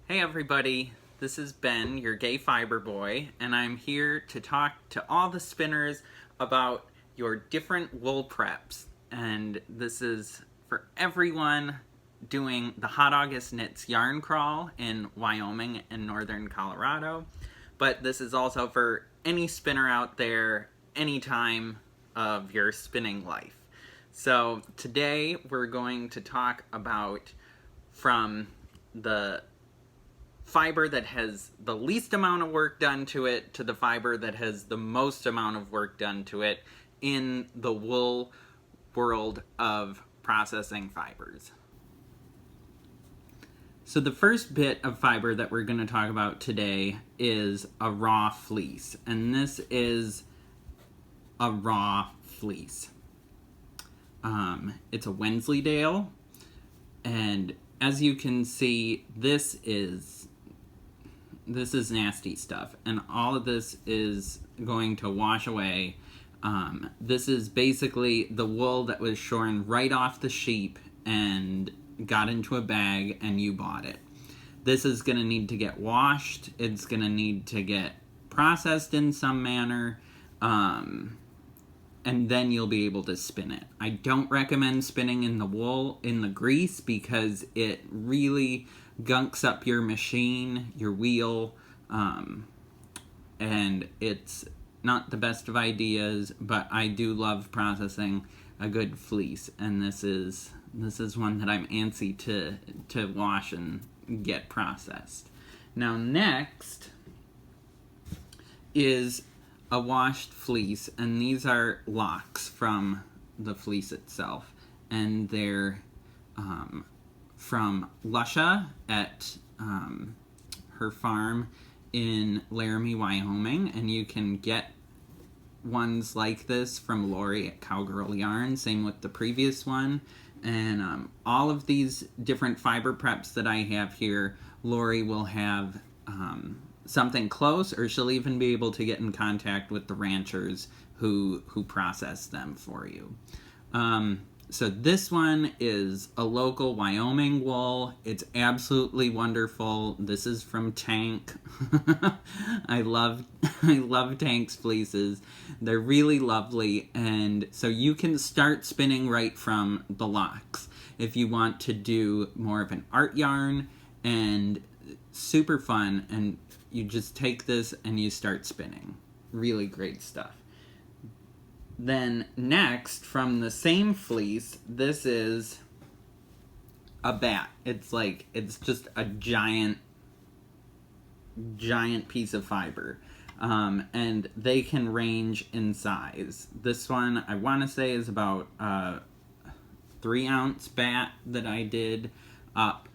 Hey everybody, this is Ben, your gay fiber boy, and I'm here to talk to all the spinners about your different wool preps. And this is for everyone doing the Hot August Knits yarn crawl in Wyoming and northern Colorado. But this is also for any spinner out there, any time of your spinning life. So today we're going to talk about from the fiber that has the least amount of work done to it to the fiber that has the most amount of work done to it in the wool world of processing fibers. So the first bit of fiber that we're going to talk about today is a raw fleece, and this is a raw fleece. It's a Wensleydale, and as you can see, this is nasty stuff, and all of this is going to wash away. This is basically the wool that was shorn right off the sheep and got into a bag and you bought it. This is going to need to get washed. It's going to need to get processed in some manner, and then you'll be able to spin it. I don't recommend spinning in the wool, in the grease, because it really gunks up your machine, your wheel, and it's not the best of ideas, but I do love processing a good fleece, and this is one that I'm antsy to wash and get processed. Now next is a washed fleece, and these are locks from the fleece itself, and they're from Lusha at her farm in Laramie, Wyoming, and you can get ones like this from Lori at Cowgirl Yarn, same with the previous one. And all of these different fiber preps that I have here, Lori will have something close, or she'll even be able to get in contact with the ranchers who process them for you. So this one is a local Wyoming wool. It's absolutely wonderful. This is from Tank. I love Tank's fleeces. They're really lovely, and so you can start spinning right from the locks if you want to do more of an art yarn, and super fun, and you just take this and you start spinning. Really great stuff. Then next, from the same fleece, this is a bat. It's just a giant piece of fiber. And they can range in size. This one, I want to say, is about a 3-ounce bat that I did up.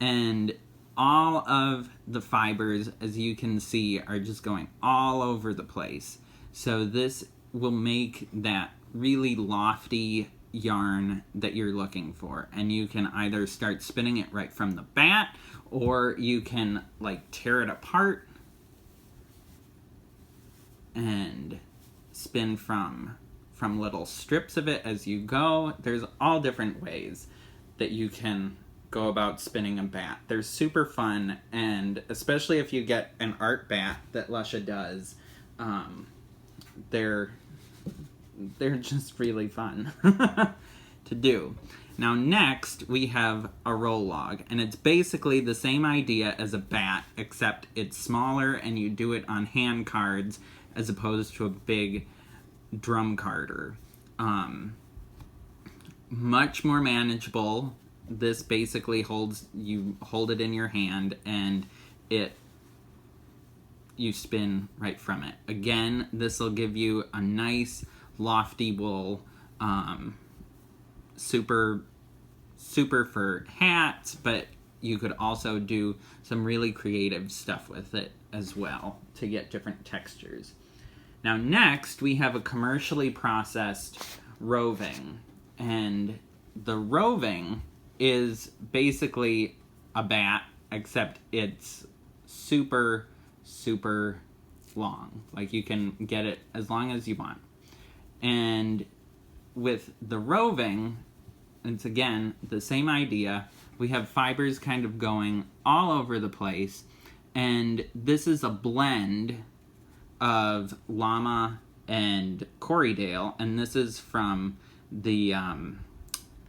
And all of the fibers, as you can see, are just going all over the place. So this will make that really lofty yarn that you're looking for, and you can either start spinning it right from the bat, or you can tear it apart and spin from little strips of it as you go. There's all different ways that you can go about spinning a bat. They're super fun, and especially if you get an art bat that Lusha does, they're just really fun to do. Now next we have a roll log, and it's basically the same idea as a bat, except it's smaller and you do it on hand cards as opposed to a big drum carder. Much more manageable. This basically you hold it in your hand and you spin right from it. Again, this will give you a nice lofty wool, super for hats, but you could also do some really creative stuff with it as well to get different textures. Now next we have a commercially processed roving, and the roving is basically a bat, except it's super long. You can get it as long as you want. And with the roving, it's again the same idea, we have fibers kind of going all over the place, and this is a blend of llama and Corriedale, and this is from the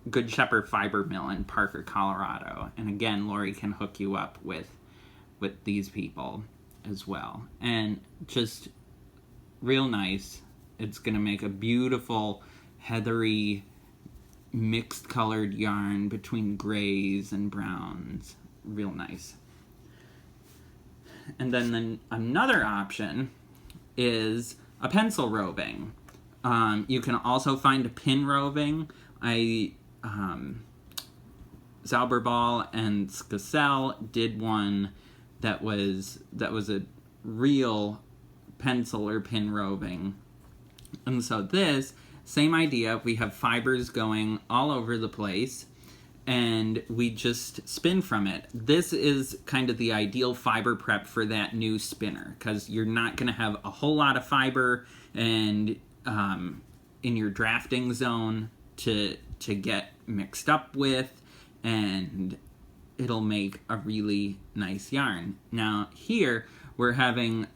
Good Shepherd Fiber Mill in Parker, Colorado. And again, Lori can hook you up with these people as well. And just real nice. It's going to make a beautiful, heathery, mixed colored yarn between grays and browns. Real nice. And then another option is a pencil roving. You can also find a pin roving. Zauberball and Skassel did one that was a real pencil or pin roving. And so this, same idea, we have fibers going all over the place, and we just spin from it. This is kind of the ideal fiber prep for that new spinner, because you're not going to have a whole lot of fiber and in your drafting zone to get mixed up with, and it'll make a really nice yarn. Now here we're having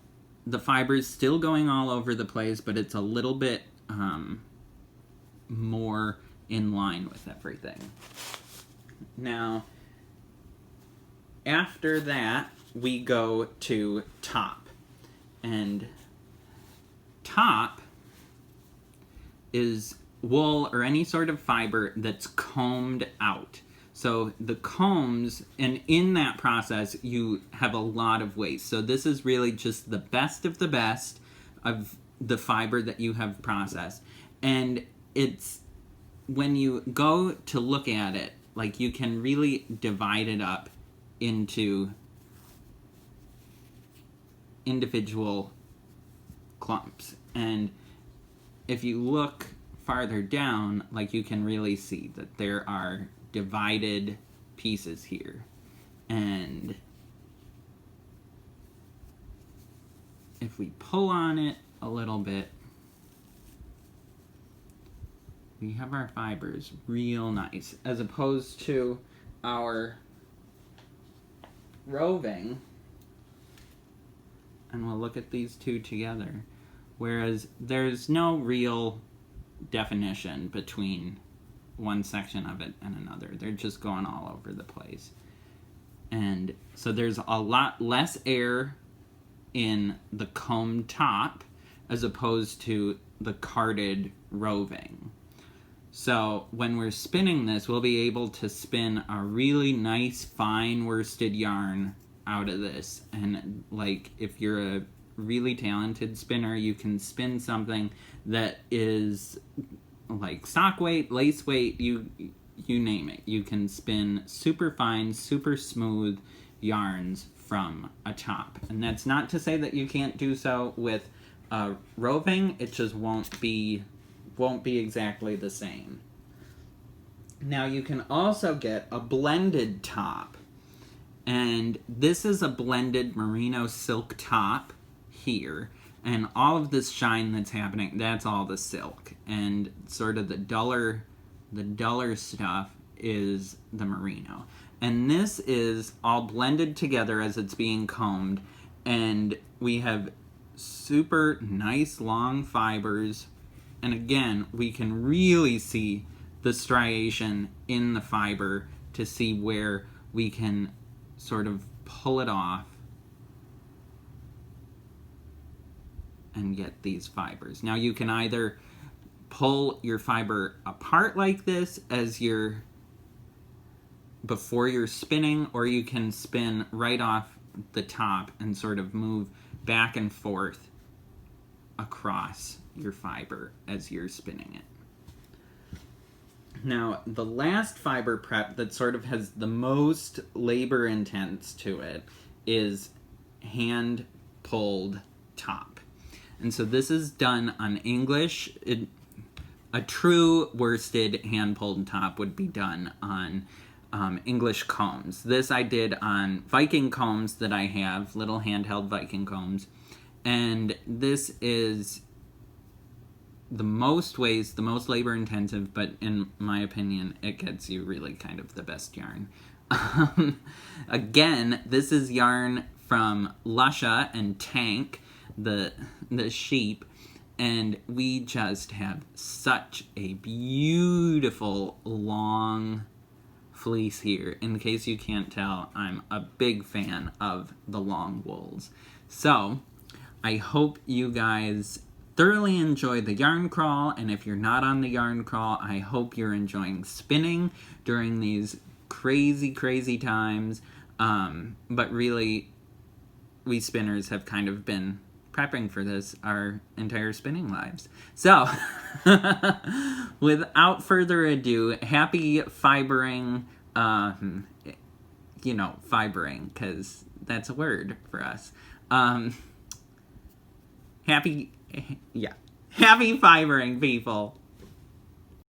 the fibers still going all over the place, but it's a little bit more in line with everything. Now, after that, we go to top. And top is wool or any sort of fiber that's combed out. So the combs, and in that process, you have a lot of waste. So this is really just the best of the fiber that you have processed. And it's, when you go to look at it, like, you can really divide it up into individual clumps. And if you look farther down, like, you can really see that there are divided pieces here. And if we pull on it a little bit, we have our fibers real nice, as opposed to our roving. And we'll look at these two together. Whereas there's no real definition between one section of it and another. They're just going all over the place. And so there's a lot less air in the comb top as opposed to the carded roving. So when we're spinning this, we'll be able to spin a really nice fine worsted yarn out of this. And like, if you're a really talented spinner, you can spin something that is like stock weight, lace weight, you name it. You can spin super fine, super smooth yarns from a top. And that's not to say that you can't do so with roving. It just won't be exactly the same. Now you can also get a blended top, and this is a blended merino silk top here, and all of this shine that's happening, that's all the silk, and sort of the duller stuff is the merino. And this is all blended together as it's being combed, and we have super nice long fibers. And again, we can really see the striation in the fiber to see where we can sort of pull it off and get these fibers. Now you can either pull your fiber apart like this before you're spinning, or you can spin right off the top and sort of move back and forth across your fiber as you're spinning it. Now, the last fiber prep that sort of has the most labor intense to it is hand pulled top. And so this is done on English. A true worsted hand pulled top would be done on English combs. This I did on Viking combs that I have, little handheld Viking combs. And this is the most labor intensive, but in my opinion, it gets you really kind of the best yarn Again, this is yarn from Lusha and Tank, the sheep, and we just have such a beautiful long fleece here. In case you can't tell, I'm a big fan of the long wools. So, I hope you guys thoroughly enjoy the yarn crawl, and if you're not on the yarn crawl, I hope you're enjoying spinning during these crazy, crazy times. But really, we spinners have kind of been prepping for this our entire spinning lives. So, without further ado, happy fibering, fibering, because that's a word for us. Happy fibering, people.